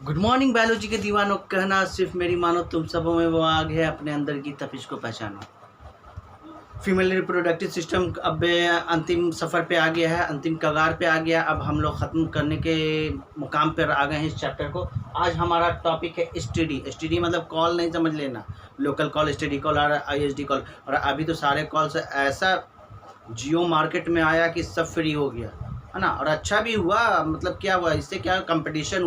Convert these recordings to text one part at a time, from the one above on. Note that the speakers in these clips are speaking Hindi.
गुड मॉर्निंग बायोलॉजी के दीवानों, कहना सिर्फ मेरी मानो, तुम सबों में वो आग है, अपने अंदर की तपिश को पहचानो। फीमेल रिप्रोडक्टिव सिस्टम अब अंतिम सफ़र पे आ गया है, अंतिम कगार पे आ गया। अब हम लोग ख़त्म करने के मुकाम पर आ गए हैं इस चैप्टर को। आज हमारा टॉपिक है एसटीडी। एसटीडी मतलब कॉल नहीं समझ लेना, लोकल कॉल, एसटीडी कॉल और आईएसडी कॉल। और अभी तो सारे कॉल्स ऐसा जियो मार्केट में आया कि सब फ्री हो गया है ना। और अच्छा भी हुआ, मतलब क्या हुआ इससे, क्या कंपटीशन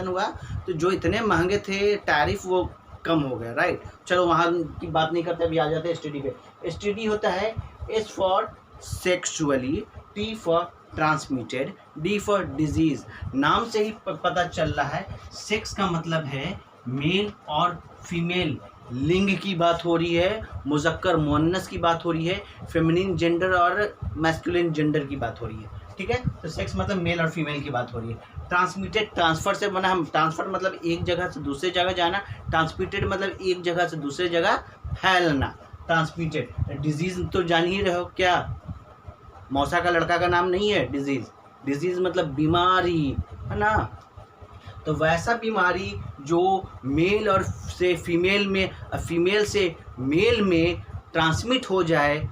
हुआ तो जो इतने महंगे थे टैरिफ वो कम हो गया, राइट। चलो वहाँ की बात नहीं करते, अभी आ जाते हैं एसटीडी पे। एसटीडी होता है S for sexually, T for transmitted, D for disease. नाम से ही पता चल रहा है, सेक्स का मतलब है मेल और फीमेल लिंग की बात हो रही है, मुज़क्कर मुअन्नस की बात हो रही है, फेमिनिन जेंडर और मैस्कुलिन जेंडर की बात हो रही है, ठीक है। तो सेक्स मतलब मेल और फीमेल की बात हो रही है। ट्रांसमिटेड ट्रांसफ़र से बना, हम ट्रांसफ़र मतलब एक जगह से दूसरे जगह जाना, ट्रांसमिटेड मतलब एक जगह से दूसरे जगह फैलना। ट्रांसमिटेड डिजीज़ तो जान ही रहे हो, क्या मौसा का लड़का का नाम नहीं है डिजीज़। डिजीज़ मतलब बीमारी, है ना। तो वैसा बीमारी जो मेल और से फीमेल में, फीमेल से मेल में ट्रांसमिट हो जाए,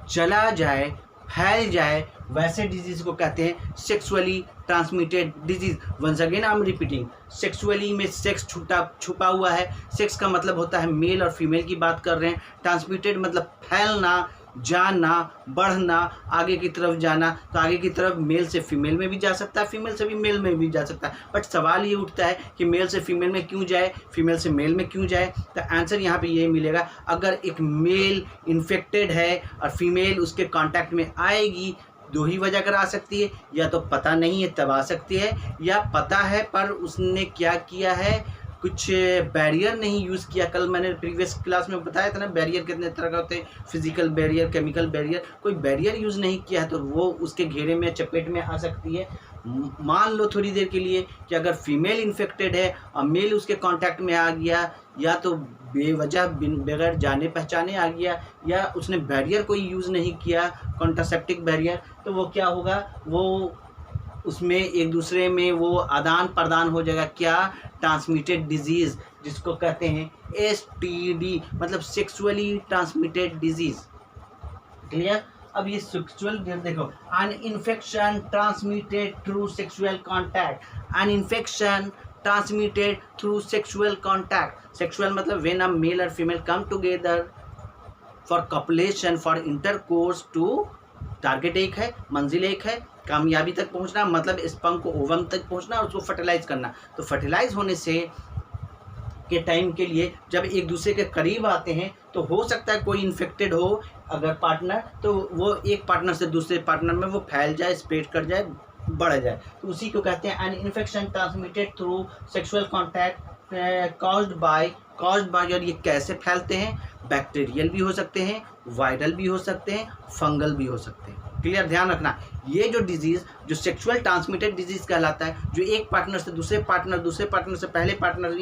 चला जाए, फैल जाए, वैसे डिजीज़ को कहते हैं sexually transmitted disease. Once again I am repeating, sexually में सेक्स छुपा हुआ है। सेक्स का मतलब होता है मेल और फीमेल की बात कर रहे हैं। ट्रांसमिटेड मतलब फैलना, जाना, बढ़ना, आगे की तरफ जाना। तो आगे की तरफ मेल से फीमेल में भी जा सकता है, फीमेल से भी मेल में भी जा सकता है। बट सवाल ये उठता है कि मेल से फीमेल में क्यों जाए, फीमेल से मेल में क्यों जाए। तो आंसर यहाँ पे ये मिलेगा, अगर एक मेल इन्फेक्टेड है और फीमेल उसके कांटेक्ट में आएगी, दो ही वजह कर आ सकती है, या तो पता नहीं है तब आ सकती है, या पता है पर उसने क्या किया है, कुछ बैरियर नहीं यूज़ किया। कल मैंने प्रीवियस क्लास में बताया था ना, बैरियर कितने तरह का होते हैं, फिजिकल बैरियर, केमिकल बैरियर। कोई बैरियर यूज़ नहीं किया है तो वो उसके घेरे में, चपेट में आ सकती है। मान लो थोड़ी देर के लिए कि अगर फीमेल इन्फेक्टेड है और मेल उसके कांटेक्ट में आ गया, या तो बेवजह बगैर जाने पहचाने आ गया, या उसने बैरियर कोई यूज़ नहीं किया, कॉन्ट्रासेप्टिक बैरियर, तो वो क्या होगा, वो उसमें एक दूसरे में वो आदान प्रदान हो जाएगा। क्या? ट्रांसमिटेड डिजीज़, जिसको कहते हैं एसटीडी, मतलब सेक्सुअली ट्रांसमिटेड डिजीज़। क्लियर? अब ये सेक्सुअल देखो, an infection transmitted through sexual contact, an infection transmitted through sexual contact. Sexual मतलब व्हेन अ मेल और female come together for copulation, for intercourse to, target एक है, मंजिल एक है, कामयाबी तक पहुंचना, मतलब स्पर्म को ओवम तक पहुंचना और उसको फर्टिलाइज करना। तो फर्टिलाइज होने से के टाइम के लिए जब एक दूसरे के करीब आते हैं तो हो सकता है कोई इन्फेक्टेड हो अगर पार्टनर, तो वो एक पार्टनर से दूसरे पार्टनर में वो फैल जाए, स्प्रेड कर जाए, बढ़ जाए। तो उसी को कहते हैं N infection transmitted through sexual contact caused by. और ये कैसे फैलते हैं? बैक्टीरियल भी हो सकते हैं, वायरल भी हो सकते हैं, फंगल भी हो सकते हैं। क्लियर? ध्यान रखना, ये जो डिजीज़ जो सेक्सुअल ट्रांसमिटेड डिजीज़ कहलाता है, जो एक पार्टनर से दूसरे पार्टनर से पहले पार्टनर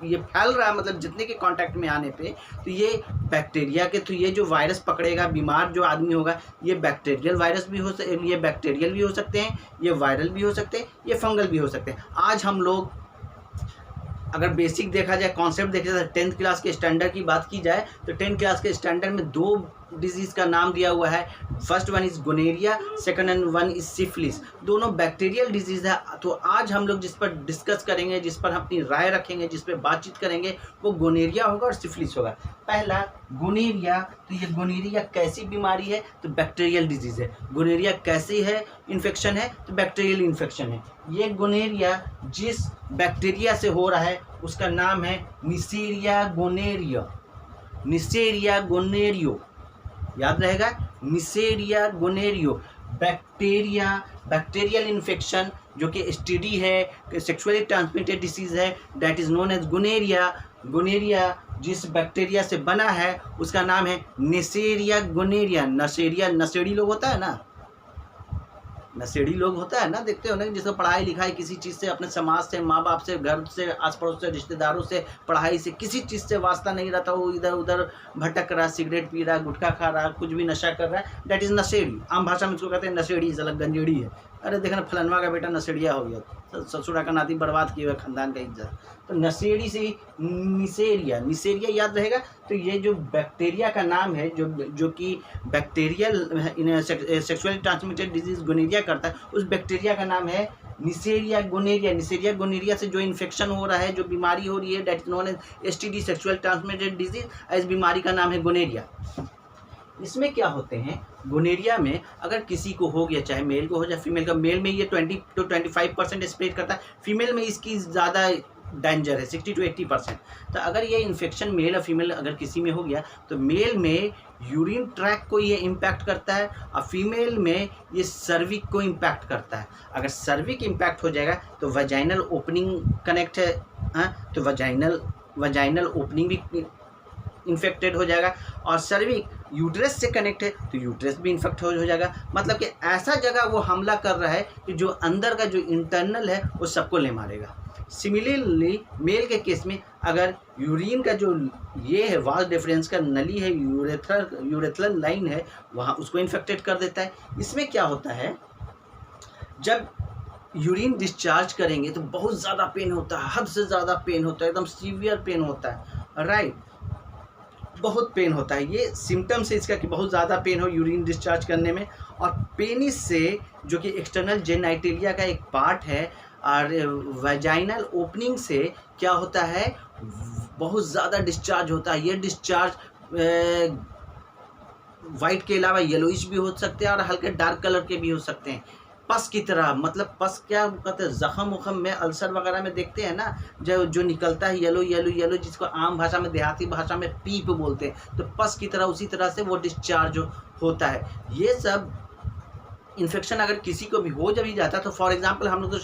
ये फैल रहा है, मतलब जितने के कांटेक्ट में आने पे, तो ये बैक्टीरिया के थ्रू, ये जो वायरस पकड़ेगा, बीमार जो आदमी होगा, ये बैक्टीरियल वायरस भी ये बैक्टीरियल भी हो सकते हैं, ये वायरल भी हो सकते हैं, ये फंगल भी हो सकते हैं। आज हम लोग अगर बेसिक देखा जाए, कॉन्सेप्ट देखा जाए, 10th क्लास के स्टैंडर्ड की बात की जाए तो 10th क्लास के स्टैंडर्ड में दो डिजीज़ का नाम दिया हुआ है। First one is gonorrhoea, second and one is syphilis. दोनों बैक्टीरियल डिजीज़ है। तो आज हम लोग जिस पर डिस्कस करेंगे, जिस पर अपनी राय रखेंगे, जिस पर बातचीत करेंगे, वो गोनेरिया होगा और सिफिलिस होगा। पहला गोनेरिया, तो ये गोनेरिया कैसी बीमारी है? तो बैक्टीरियल डिजीज़ है। गोनेरिया कैसी है इन्फेक्शन है? तो बैक्टीरियल इन्फेक्शन है। ये गोनेरिया जिस बैक्टीरिया से हो रहा है उसका नाम है निसेरिया गोनेरियो। निसेरिया गोनेरियो, याद रहेगा, निसेरिया गोनेरियो। बैक्टीरियल इन्फेक्शन जो कि एसटीडी है, सेक्सुअली ट्रांसमिटेड डिसीज़ है, that is known as gonorrhoea. Gonorrhoea जिस बैक्टीरिया से बना है उसका नाम है निसेरिया गोनेरिया। नशेड़ी लोग होता है ना, नशेड़ी लोग होता है ना, देखते हो ना, जिसको पढ़ाई लिखाई किसी चीज़ से, अपने समाज से, माँ बाप से, घर से, आस पड़ोस से, रिश्तेदारों से, पढ़ाई से, किसी चीज़ से वास्ता नहीं रहता, वो इधर उधर भटक रहा, सिगरेट पी रहा, गुटखा खा रहा, कुछ भी नशा कर रहा है, दैट इज़ नशेड़ी। आम भाषा में इसको कहते हैं नशेड़ी, गंजेड़ी है, अरे देखना फलनवा का बेटा नशेड़िया हो गया, ससुरा का नाती बर्बाद किए हुए खानदान का इज्जत। तो नशेड़ी से निसेरिया, निसेरिया याद रहेगा। तो ये जो बैक्टीरिया का नाम है, जो कि bacterial sexually transmitted disease gonorrhoea करता है, उस बैक्टीरिया का नाम है निसेरिया गोनेरिया। निसेरिया गोनेरिया से जो इन्फेक्शन हो रहा है, जो बीमारी हो रही है, that is known as STD, sexual transmitted disease. इस बीमारी का नाम है गोनेरिया। इसमें क्या होते हैं, गोनेरिया में अगर किसी को हो गया, चाहे मेल को हो चाहे फीमेल का, मेल में ये 20 to 25% स्प्रेड करता है, फीमेल में इसकी ज़्यादा डेंजर है 60 to 80%। तो अगर ये इन्फेक्शन मेल और फीमेल अगर किसी में हो गया, तो मेल में यूरिन ट्रैक को ये इम्पैक्ट करता है और फीमेल में ये सर्विक को इम्पैक्ट करता है। अगर सर्विक इम्पैक्ट हो जाएगा तो वजाइनल ओपनिंग कनेक्ट है, हाँ, तो वजाइनल ओपनिंग भी इन्फेक्टेड हो जाएगा, और सर्विक यूट्रस से कनेक्ट है तो यूट्रस भी इन्फेक्ट हो जाएगा। मतलब कि ऐसा जगह वो हमला कर रहा है कि जो अंदर का जो इंटरनल है वो सबको ले मारेगा। सिमिलरली मेल के केस में अगर यूरिन का जो ये है वाल डिफरेंस का नली है, यूरेथ्रल लाइन है, वहाँ उसको इन्फेक्टेड कर देता है। इसमें क्या होता है, जब यूरिन डिस्चार्ज करेंगे तो बहुत ज़्यादा पेन होता है, हद से ज़्यादा पेन होता है, एकदम सीवियर पेन होता है, राइट, बहुत पेन होता है। ये सिम्टम्स है इसका कि बहुत ज़्यादा पेन हो यूरिन डिस्चार्ज करने में। और पेनिस से, जो कि एक्सटर्नल जेनाइटेलिया का एक पार्ट है, और वजाइनल ओपनिंग से क्या होता है, बहुत ज़्यादा डिस्चार्ज होता है। ये डिस्चार्ज वाइट के अलावा येलोइश भी हो सकते हैं और हल्के डार्क कलर के भी हो सकते हैं, पस की तरह। मतलब पस क्या कहते हैं, जख्म उखम में, अल्सर वगैरह में देखते हैं ना, जो निकलता है येलो येलो येलो, जिसको आम भाषा में, देहाती भाषा में पीप बोलते हैं, तो पस की तरह उसी तरह से वो डिस्चार्ज होता है। ये सब इन्फेक्शन अगर किसी को भी हो जब ही जाता है, तो फॉर एग्जांपल हम लोग तो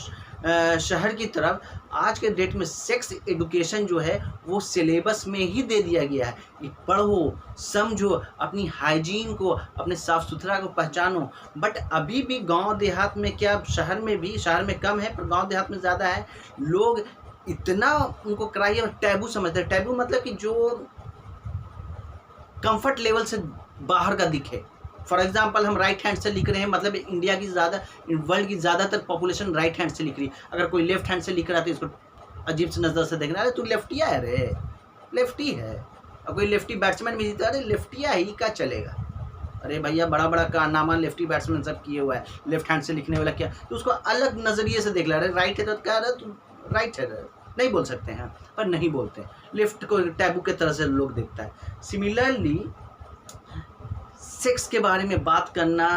शहर की तरफ आज के डेट में सेक्स एजुकेशन जो है वो सिलेबस में ही दे दिया गया है कि पढ़ो, समझो, अपनी हाइजीन को, अपने साफ़ सुथरा को पहचानो। बट अभी भी गांव देहात में, क्या शहर में भी, शहर में कम है पर गांव देहात में ज़्यादा है, लोग इतना उनको कराइए टैबू समझते हैं। टैबू मतलब कि जो कंफर्ट लेवल से बाहर का दिखे। फॉर एग्जाम्पल हम राइट हैंड से लिख रहे हैं, मतलब इंडिया की वर्ल्ड की ज़्यादातर पॉपुलेशन राइट हैंड से लिख रही है। अगर कोई लेफ्ट हैंड से लिख रहा है तो इसको अजीब सी नज़र से देखना, अरे तू लेफ्टिया है, रे लेफ्टी है। और कोई लेफ्टी बैट्समैन भी जीता, अरे लेफ्टिया ही क्या चलेगा, अरे भैया बड़ा बड़ा कारनामा लेफ्टी बैट्समैन सब किए हुआ है, लेफ्ट हैंड से लिखने वाला क्या, तो उसको अलग नज़रिए से देख ला रहे। राइट है तो क्या रहा, तू राइट है, नहीं बोल सकते हैं, पर नहीं बोलते। लेफ्ट को टैबू के तरह से लोग देखता है। सिमिलरली सेक्स के बारे में बात करना,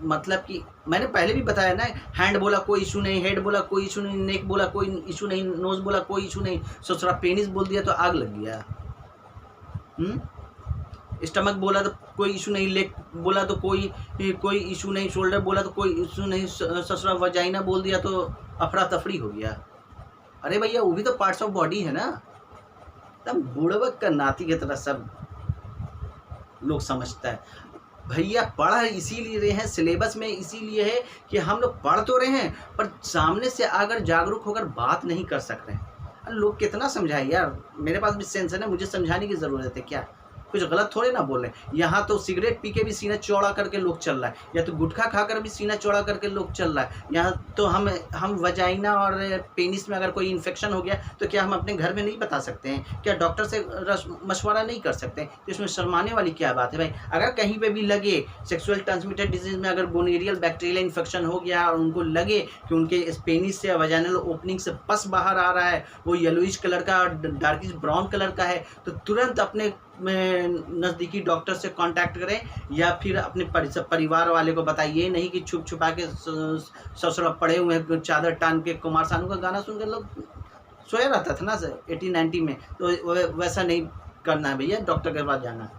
मतलब कि मैंने पहले भी बताया ना, हैंड बोला कोई इशू नहीं, हेड बोला कोई इशू नहीं, नेक बोला कोई इशू नहीं, नोज बोला कोई इशू नहीं, ससुरा पेनिस बोल दिया तो आग लग गया। स्टमक बोला तो कोई इशू नहीं, लेग बोला तो कोई इशू नहीं, शोल्डर बोला तो कोई इशू नहीं, ससुरा वजाइना बोल दिया तो अफरा तफरी हो गया। अरे भैया वो भी तो पार्ट्स ऑफ बॉडी है ना। तब बुड़बक का नाती की तरह सब लोग समझता है। भैया पढ़ इसीलिए रहे हैं, सिलेबस में इसीलिए है कि हम लोग पढ़ तो रहे हैं पर सामने से अगर जागरूक होकर बात नहीं कर सक रहे हैं। लोग कितना समझाए यार, मेरे पास भी सेंस है ना, मुझे समझाने की ज़रूरत है क्या, कुछ गलत थोड़े ना बोल रहे हैं। यहाँ तो सिगरेट पी के भी सीना चौड़ा करके लोग चल रहा है, या तो गुटखा खाकर भी सीना चौड़ा करके लोग चल रहा है। यहाँ तो हम वजाइना और पेनिस में अगर कोई इन्फेक्शन हो गया तो क्या हम अपने घर में नहीं बता सकते हैं, क्या डॉक्टर से मशवरा नहीं कर सकते हैं? तो इसमें शर्माने वाली क्या बात है भाई। अगर कहीं पे भी लगे सेक्सुअल ट्रांसमिटेड डिजीज़ में अगर गोनेरियल बैक्टीरियल इन्फेक्शन हो गया और उनको लगे कि उनके पेनिस से वजाइनल ओपनिंग से पस बाहर आ रहा है, वो येलोइश कलर का, डार्किश ब्राउन कलर का है, तो तुरंत अपने नज़दीकी डॉक्टर से कांटेक्ट करें, या फिर अपने परिवार वाले को बताइए। नहीं कि छुप छुपा के ससुरा पड़े हुए हैं चादर टान के, कुमार सानू का गाना सुनकर लोग सोया रहता था ना 80-90 में, तो वैसा नहीं करना है भैया, डॉक्टर के पास जाना।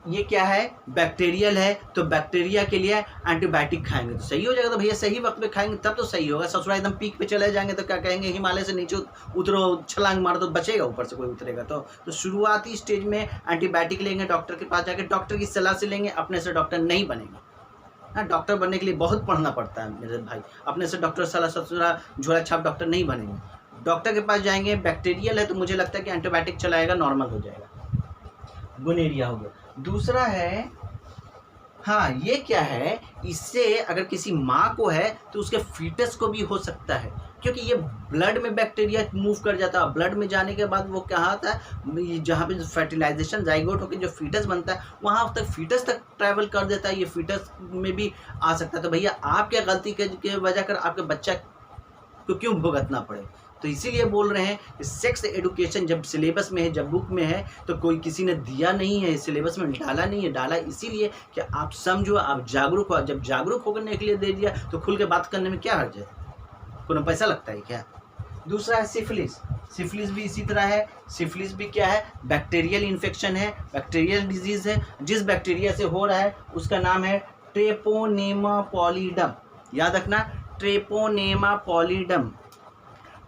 ये क्या है, बैक्टीरियल है, तो बैक्टीरिया के लिए एंटीबायोटिक खाएंगे तो सही हो जाएगा। तो भैया सही वक्त पे खाएंगे तब तो सही होगा। ससुरा एकदम पीक पे चले जाएंगे तो क्या कहेंगे, हिमालय से नीचे उतरो, छलांग मारो तो बचेगा, ऊपर से कोई उतरेगा। तो शुरुआती स्टेज में एंटीबायोटिक लेंगे, डॉक्टर के पास जाके डॉक्टर की सलाह से लेंगे, अपने से डॉक्टर नहीं बनेंगे। हाँ, डॉक्टर बनने के लिए बहुत पढ़ना पड़ता है मेरे भाई, अपने से डॉक्टर सलाह ससुरा झोला छाप डॉक्टर नहीं बनेंगे। डॉक्टर के पास जाएंगे, बैक्टीरियल है तो मुझे लगता है कि एंटीबायोटिक चलाएगा, नॉर्मल हो जाएगा, गोनेरिया हो गया। दूसरा है हाँ, ये क्या है, इससे अगर किसी माँ को है तो उसके फीटस को भी हो सकता है, क्योंकि ये ब्लड में बैक्टीरिया मूव कर जाता है। ब्लड में जाने के बाद वो क्या होता है, जहाँ पे फर्टिलाइजेशन जाइगोट होकर जो फीटस बनता है वहाँ तक फीटस तक ट्रैवल कर देता है, ये फीटस में भी आ सकता है। तो भैया आपके गलती के वजह कर आपके बच्चा को क्यों भुगतना पड़े। तो इसीलिए बोल रहे हैं कि सेक्स एडुकेशन जब सिलेबस में है, जब बुक में है, तो कोई किसी ने दिया नहीं है, सिलेबस में डाला नहीं है। डाला इसीलिए कि आप समझो, आप जागरूक हो। जब जागरूक होने के लिए दे दिया तो खुल के बात करने में क्या हर्ज है, कोई पैसा लगता है क्या। दूसरा है सिफिलिस। सिफिलिस भी इसी तरह है। सिफिलिस भी क्या है, बैक्टीरियल इन्फेक्शन है, बैक्टीरियल डिजीज़ है। जिस बैक्टीरिया से हो रहा है उसका नाम है ट्रेपोनेमा पॉलीडम। याद रखना, ट्रेपोनेमा पॉलीडम,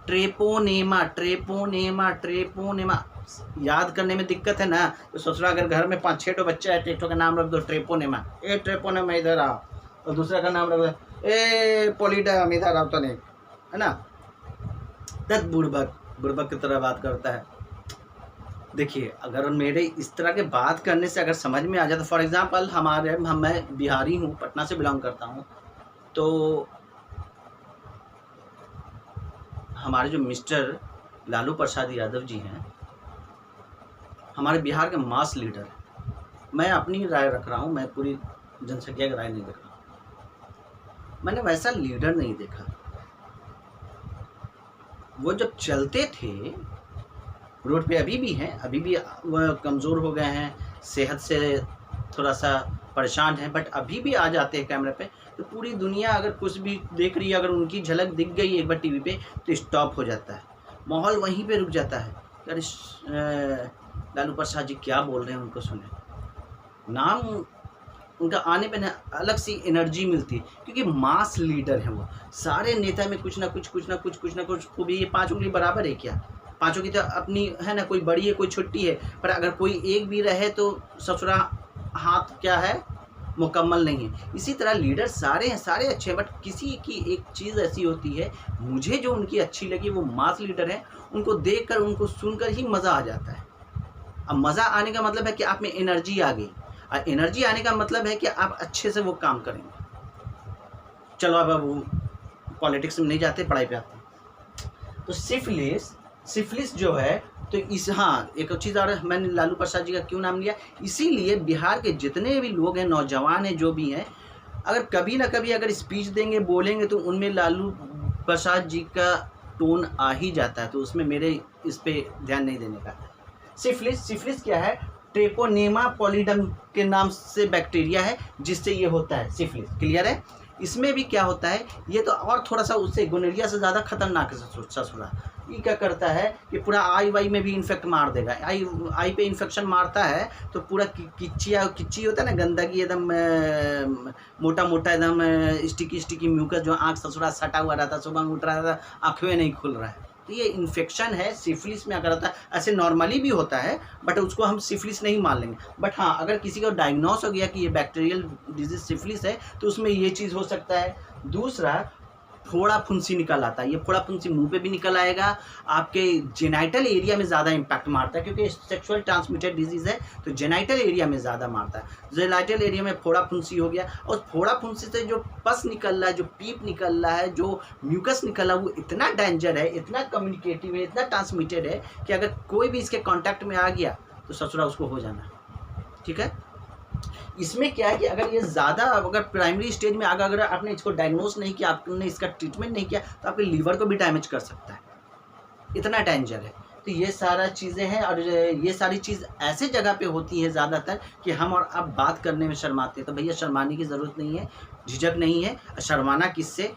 ट्रेपोनेमा ट्रेपोनेमा ट्रेपोनेमा। याद करने में दिक्कत है ना, तो सोच रहा अगर घर में 5-6 तो बच्चा है, टेटो का नाम रख दो ट्रेपोनेमा, ए ट्रेपोनेमा इधर आओ, और दूसरा का नाम रख दो ए पॉलीडम इधर आओ, तो नहीं है ना, दस बुड़बक की तरह बात करता है। देखिए, अगर मेरे इस तरह के बात करने से अगर समझ में आ जाए, तो फॉर एग्जांपल मैं बिहारी हूँ, पटना से बिलोंग करता हूँ, तो हमारे जो मिस्टर लालू प्रसाद यादव जी हैं, हमारे बिहार के मास लीडर हैं। मैं अपनी राय रख रहा हूँ, मैं पूरी जनसंख्या की राय नहीं रख रहा। मैंने वैसा लीडर नहीं देखा। वो जब चलते थे रोड पे, अभी भी हैं, अभी भी वह कमज़ोर हो गए हैं, सेहत से थोड़ा सा परेशान हैं, बट अभी भी आ जाते हैं कैमरे पे। तो पूरी दुनिया अगर कुछ भी देख रही है, अगर उनकी झलक दिख गई एक बार टीवी पे, तो स्टॉप हो जाता है, माहौल वहीं पे रुक जाता है। अरे लालू प्रसाद जी क्या बोल रहे हैं, उनको सुने। नाम उनका आने पे ना अलग सी एनर्जी मिलती है, क्योंकि मास लीडर हैं वो। सारे नेता में कुछ ना कुछ खूबी। ये 5 उंगली बराबर है क्या? पाँचों की तो अपनी है ना, कोई बड़ी है कोई छोटी है, पर अगर कोई एक भी रहे तो ससुरा हाथ क्या है, मुकम्मल नहीं है। इसी तरह लीडर सारे हैं, सारे अच्छे हैं, बट किसी की एक चीज़ ऐसी होती है, मुझे जो उनकी अच्छी लगी वो मास लीडर है। उनको देखकर, उनको सुनकर ही मज़ा आ जाता है। अब मज़ा आने का मतलब है कि आप में एनर्जी आ गई, और एनर्जी आने का मतलब है कि आप अच्छे से वो काम करेंगे। चलो अब वो पॉलिटिक्स में नहीं जाते, पढ़ाई पे आते हैं। तो सिफिलिस जो है, तो एक चीज़ और, मैंने लालू प्रसाद जी का क्यों नाम लिया, इसीलिए बिहार के जितने भी लोग हैं, नौजवान हैं, जो भी हैं, अगर कभी ना कभी अगर स्पीच देंगे, बोलेंगे, तो उनमें लालू प्रसाद जी का टोन आ ही जाता है। तो उसमें मेरे इस पे ध्यान नहीं देने का। सिफिलिस क्या है, ट्रेपोनेमा पॉलीडम के नाम से बैक्टीरिया है, जिससे ये होता है सिफिलिस। क्लियर है? इसमें भी क्या होता है, ये तो और थोड़ा सा उससे गोनोरिया से ज़्यादा खतरनाक है। ससुरा ये क्या करता है कि पूरा आई वाई में भी इन्फेक्ट मार देगा। आई पे इन्फेक्शन मारता है तो पूरा किच्ची होता है ना, गंदगी एकदम मोटा मोटा एकदम स्टिकी म्यूकस, जो आँख ससुरा सटा हुआ रहता, सुबह उठ रहा था आँखें नहीं खुल रहा है, तो ये इन्फेक्शन है। सिफिलिस में अगर होता है, ऐसे नॉर्मली भी होता है, बट उसको हम सिफिलिस नहीं मान लेंगे। बट हाँ, अगर किसी को डायग्नोस हो गया कि ये बैक्टीरियल डिजीज सिफिलिस है, तो उसमें ये चीज़ हो सकता है। दूसरा, फोड़ा फुंसी निकल आता है। ये फोड़ा फुंसी मुंह पे भी निकल आएगा, आपके जेनाइटल एरिया में ज़्यादा इम्पैक्ट मारता है, क्योंकि सेक्सुअल ट्रांसमिटेड डिजीज़ है, तो जेनाइटल एरिया में ज़्यादा मारता है। जेनाइटल एरिया में फोड़ा फुंसी हो गया, और फोड़ा फुंसी से जो पस निकल रहा है, जो पीप निकल रहा है, जो म्यूकस निकल रहा है, वो इतना डेंजर है, इतना कम्युनिकेटिव है, इतना ट्रांसमिटेड है कि अगर कोई भी इसके कॉन्टैक्ट में आ गया तो ससुरा उसको हो जाना। ठीक है? इसमें क्या है कि अगर ये ज़्यादा, अगर प्राइमरी स्टेज में अगर आपने इसको डायग्नोस नहीं किया, आपने इसका ट्रीटमेंट नहीं किया, तो आपके लीवर को भी डैमेज कर सकता है, इतना डेंजर है। तो ये सारा चीज़ें हैं, और ये सारी चीज़ ऐसे जगह पे होती है ज़्यादातर कि हम और आप बात करने में शर्माते हैं। तो भैया शर्माने की ज़रूरत नहीं है, झिझक नहीं है। शर्माना किससे,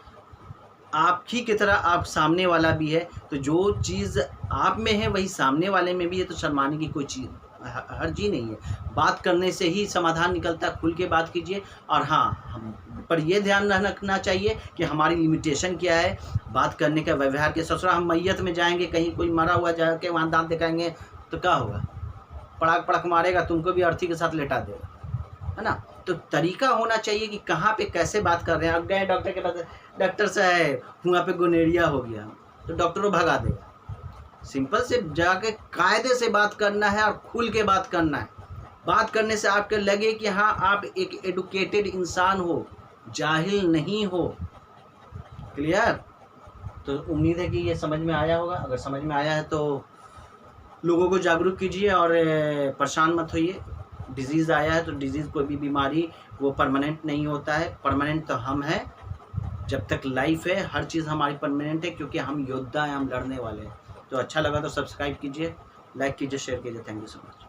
आप ही की तरह आप सामने वाला भी है, तो जो चीज़ आप में है वही सामने वाले में भी है, तो शर्माने की कोई चीज़ हर्ज ही नहीं है। बात करने से ही समाधान निकलता है, खुल के बात कीजिए। और हाँ, पर ये ध्यान रखना चाहिए कि हमारी लिमिटेशन क्या है बात करने का, व्यवहार के। ससुरा हम मैयत में जाएंगे, कहीं कोई मरा हुआ जाके वहाँ दांत दिखाएंगे तो क्या होगा, पड़ाक मारेगा, तुमको भी अर्थी के साथ लेटा देगा, है ना। तो तरीका होना चाहिए कि कहाँ पे कैसे बात कर रहे हैं। अब गए डॉक्टर के पास, डॉक्टर साहब हुआ पे गोनेरिया हो गया, तो डॉक्टर भगा देगा। सिंपल से जाके कायदे से बात करना है और खुल के बात करना है। बात करने से आपको लगे कि हाँ आप एक एडुकेटेड इंसान हो, जाहिल नहीं हो। क्लियर? तो उम्मीद है कि ये समझ में आया होगा। अगर समझ में आया है तो लोगों को जागरूक कीजिए और परेशान मत होइए। डिजीज़ आया है तो डिजीज़, कोई भी बीमारी वो परमानेंट नहीं होता है। परमानेंट तो हम हैं, जब तक लाइफ है हर चीज़ हमारी परमानेंट है, क्योंकि हम योद्धा हैं, हम लड़ने वाले हैं। तो अच्छा लगा तो सब्सक्राइब कीजिए, लाइक कीजिए, शेयर कीजिए। Thank you so much.